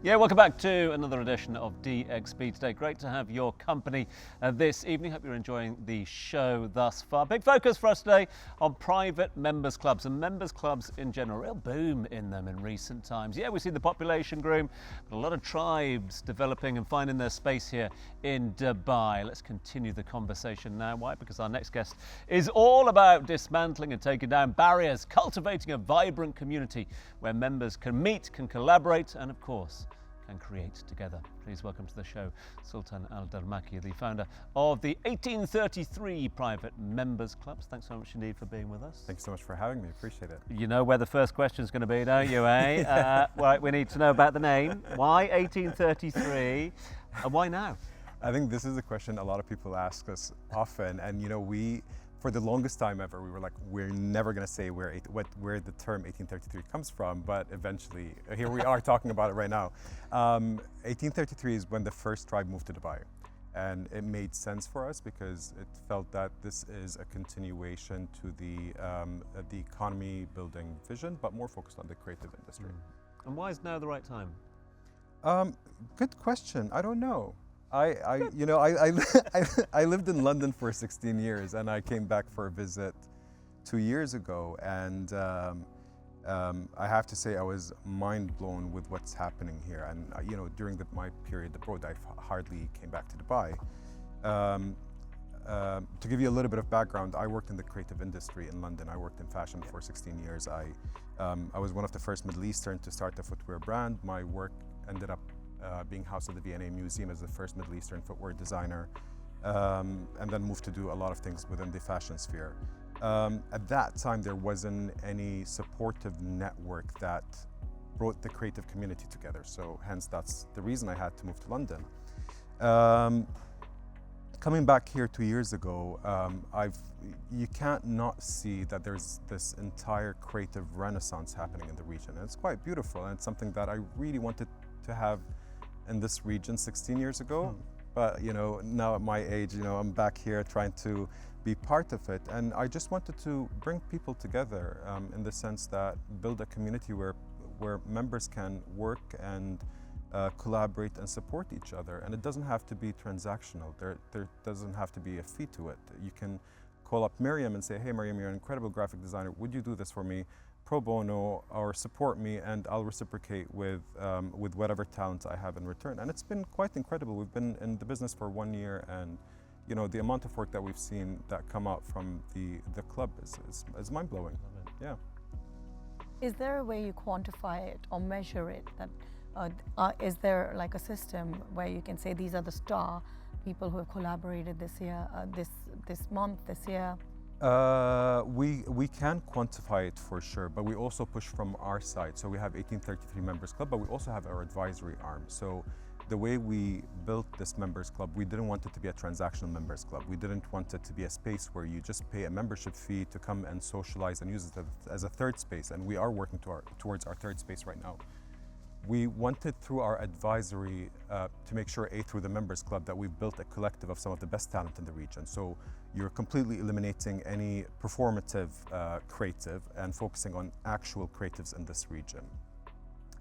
Yeah, welcome back to another edition of DXB today. Great to have your company this evening. Hope you're enjoying the show thus far. Big focus for us today on private members clubs and members clubs in general. Real boom in them in recent times. Yeah, we see the population growing, but a lot of tribes developing and finding their space here in Dubai. Let's continue the conversation now. Why? Because our next guest is all about dismantling and taking down barriers, cultivating a vibrant community where members can meet, can collaborate, and of course, and create together. Please welcome to the show Sultan Al-Dalmaki, the founder of the 1833 Private Members Clubs. Thanks so much indeed for being with us. Thanks so much for having me, appreciate it. You know where the first question is going to be, don't you, eh? Right, we need to know about the name. Why 1833 and why now? I think this is a question a lot of people ask us often, and for the longest time ever, we were like, we're never going to say where the term 1833 comes from, but eventually, here we are talking about it right now. 1833 is when the first tribe moved to Dubai. And it made sense for us because it felt that this is a continuation to the economy building vision, but more focused on the creative industry. And why is now the right time? Good question. I don't know. I lived in London for 16 years, and I came back for a visit 2 years ago, and I have to say I was mind blown with what's happening here. And during my period abroad, I hardly came back to Dubai. To give you a little bit of background, I worked in the creative industry in London. I worked in fashion for 16 years. I was one of the first Middle Eastern to start a footwear brand. My work ended up being housed at the V&A Museum as the first Middle Eastern footwear designer, and then moved to do a lot of things within the fashion sphere. At that time, there wasn't any supportive network that brought the creative community together. So hence, that's the reason I had to move to London. Coming back here 2 years ago, you can't not see that there's this entire creative renaissance happening in the region. And it's quite beautiful, and it's something that I really wanted to have in this region 16 years ago. But now at my age, I'm back here trying to be part of it. And I just wanted to bring people together in the sense that build a community where members can work and collaborate and support each other. And it doesn't have to be transactional. There doesn't have to be a fee to it. You can call up Miriam and say, hey Miriam, you're an incredible graphic designer. Would you do this for me pro bono, or support me, and I'll reciprocate with whatever talent I have in return. And it's been quite incredible. We've been in the business for 1 year, and the amount of work that we've seen that come out from the club is mind-blowing. Yeah. Is there a way you quantify it or measure it? That is there like a system where you can say these are the star people who have collaborated this year, this month, this year? We can quantify it for sure, but we also push from our side. So we have 1833 Members Club, but we also have our advisory arm. So the way we built this Members Club, we didn't want it to be a transactional Members Club. We didn't want it to be a space where you just pay a membership fee to come and socialize and use it as a third space. And we are working towards our third space right now. We wanted through our advisory to make sure, through the Members Club, that we've built a collective of some of the best talent in the region. So you're completely eliminating any performative creative and focusing on actual creatives in this region.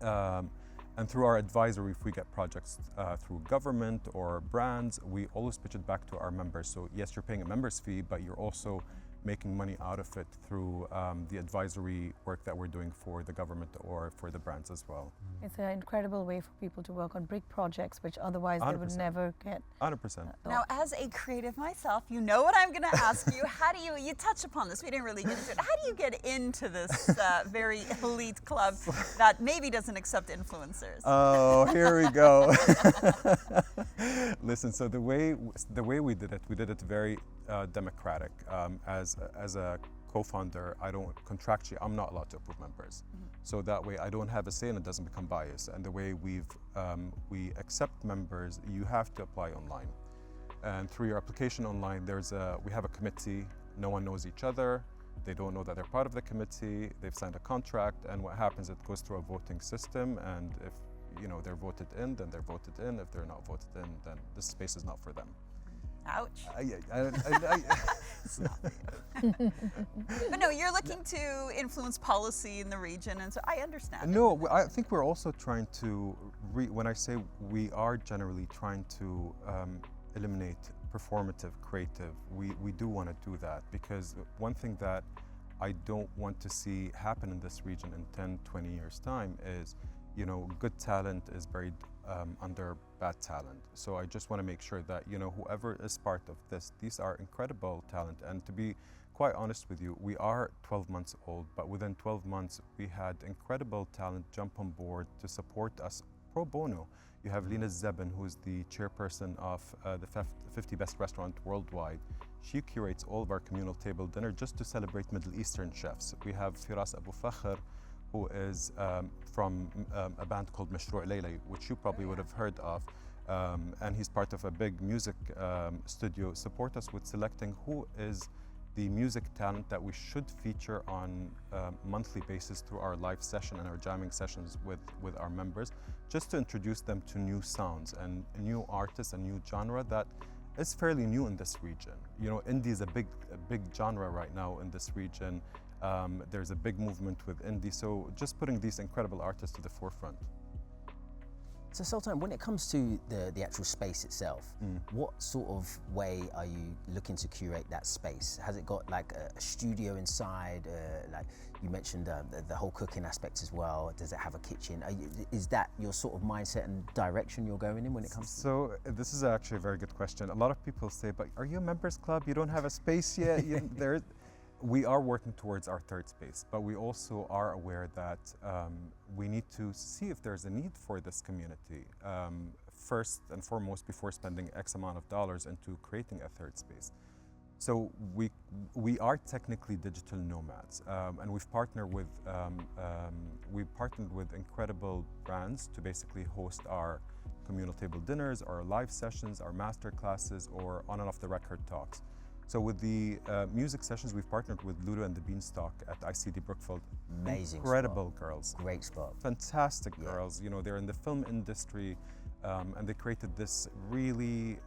And through our advisory, if we get projects through government or brands, we always pitch it back to our members. So yes, you're paying a member's fee, but you're also making money out of it through the advisory work that we're doing for the government or for the brands as well. It's an incredible way for people to work on big projects, which otherwise 100%. They would never get. 100%. Now, as a creative myself, you know what I'm going to ask you. How do you touch upon this, we didn't really get into it. How do you get into this very elite club that maybe doesn't accept influencers? Oh, here we go. Listen, so the way we did it very democratic. As a co-founder, I'm not allowed to approve members. So that way I don't have a say and it doesn't become biased. And the way we accept members, you have to apply online. And through your application online, we have a committee. No one knows each other. They don't know that they're part of the committee. They've signed a contract, and what happens, it goes through a voting system, and if they're voted in, then they're voted in. If they're not voted in, then this space is not for them. Ouch. I- It's not for you. But no, you're looking to influence policy in the region, and so I understand. No, I think we're also trying to, when I say we are generally trying to eliminate performative creative, we do want to do that, because one thing that I don't want to see happen in this region in 10, 20 years' time is, you know, good talent is buried under bad talent. So I just want to make sure that, you know, whoever is part of this, these are incredible talent. And to be quite honest with you, we are 12 months old, but within 12 months, we had incredible talent jump on board to support us pro bono. You have Lina Zeben, who's the chairperson of the 50 Best Restaurant Worldwide. She curates all of our communal table dinner just to celebrate Middle Eastern chefs. We have Firas Abu Fakhr, who is from a band called Mashrou' Layla, which you probably would have heard of. And he's part of a big music studio. Support us with selecting who is the music talent that we should feature on a monthly basis through our live session and our jamming sessions with our members, just to introduce them to new sounds and new artists and new genre that is fairly new in this region. You know, indie is a big genre right now in this region. There's a big movement with indie, so just putting these incredible artists to the forefront. So Sultan, when it comes to the actual space itself, what sort of way are you looking to curate that space? Has it got like a studio inside? Like you mentioned the whole cooking aspect as well. Does it have a kitchen? Is that your sort of mindset and direction you're going in when it comes to? So this is actually a very good question. A lot of people say, but are you a members club? You don't have a space yet? We are working towards our third space, but we also are aware that we need to see if there's a need for this community. First and foremost, before spending X amount of dollars into creating a third space. So we are technically digital nomads, and we've partnered with incredible brands to basically host our communal table dinners, our live sessions, our master classes, or on and off the record talks. So with the music sessions, we've partnered with Lulu and the Beanstalk at ICD Brookfield. Amazing Incredible spot. girls. Great spot. Fantastic girls. You know, they're in the film industry, and they created this really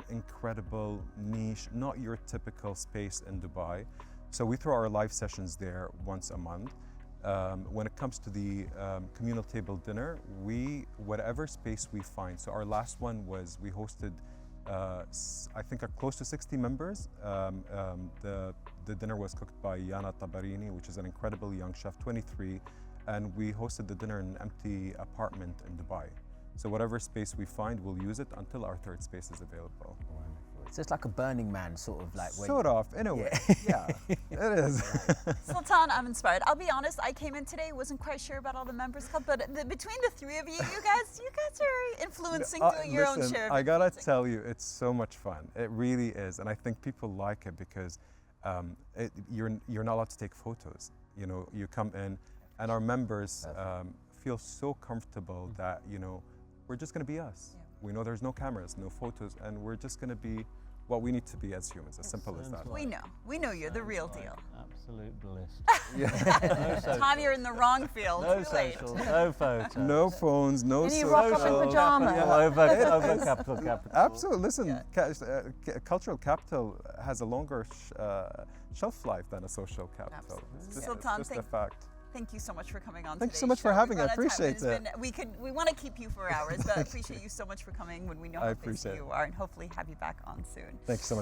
incredible niche, not your typical space in Dubai. So we throw our live sessions there once a month. When it comes to the communal table dinner, whatever space we find. So our last one was, we hosted I think close to 60 members. The dinner was cooked by Yana Tabarini, which is an incredible young chef, 23, and we hosted the dinner in an empty apartment in Dubai. So whatever space we find, we'll use it until our third space is available. So it's like a Burning Man sort of like. Sort of, in a way. Yeah, it is. Sultan, I'm inspired. I'll be honest, I came in today, wasn't quite sure about all the members club, but between the three of you guys are influencing, doing your own share of I gotta influencing. tell you, it's so much fun. It really is, and I think people like it because you're not allowed to take photos. You know, you come in, and our members feel so comfortable that, you know, we're just gonna be us. Yeah. We know there's no cameras, no photos, and we're just gonna be what we need to be as humans, as simple as that. We know you're the real deal. Absolute bliss. Yeah. Tom, you're in the wrong field. No Too late. socials, no photos. No phones, no And you social. rock up in pajamas. Over capital. Absolutely. Listen, cultural capital has a longer shelf life than a social capital. Absolutely. It's just, Sultan, it's just a fact. Thank you so much for coming on. Thank you so today's much for show. having We've me. I run out of time. appreciate it. We want to keep you for hours, but I appreciate you so much for coming when we know I how busy appreciate you it. are, and hopefully have you back on soon. Thank you so much.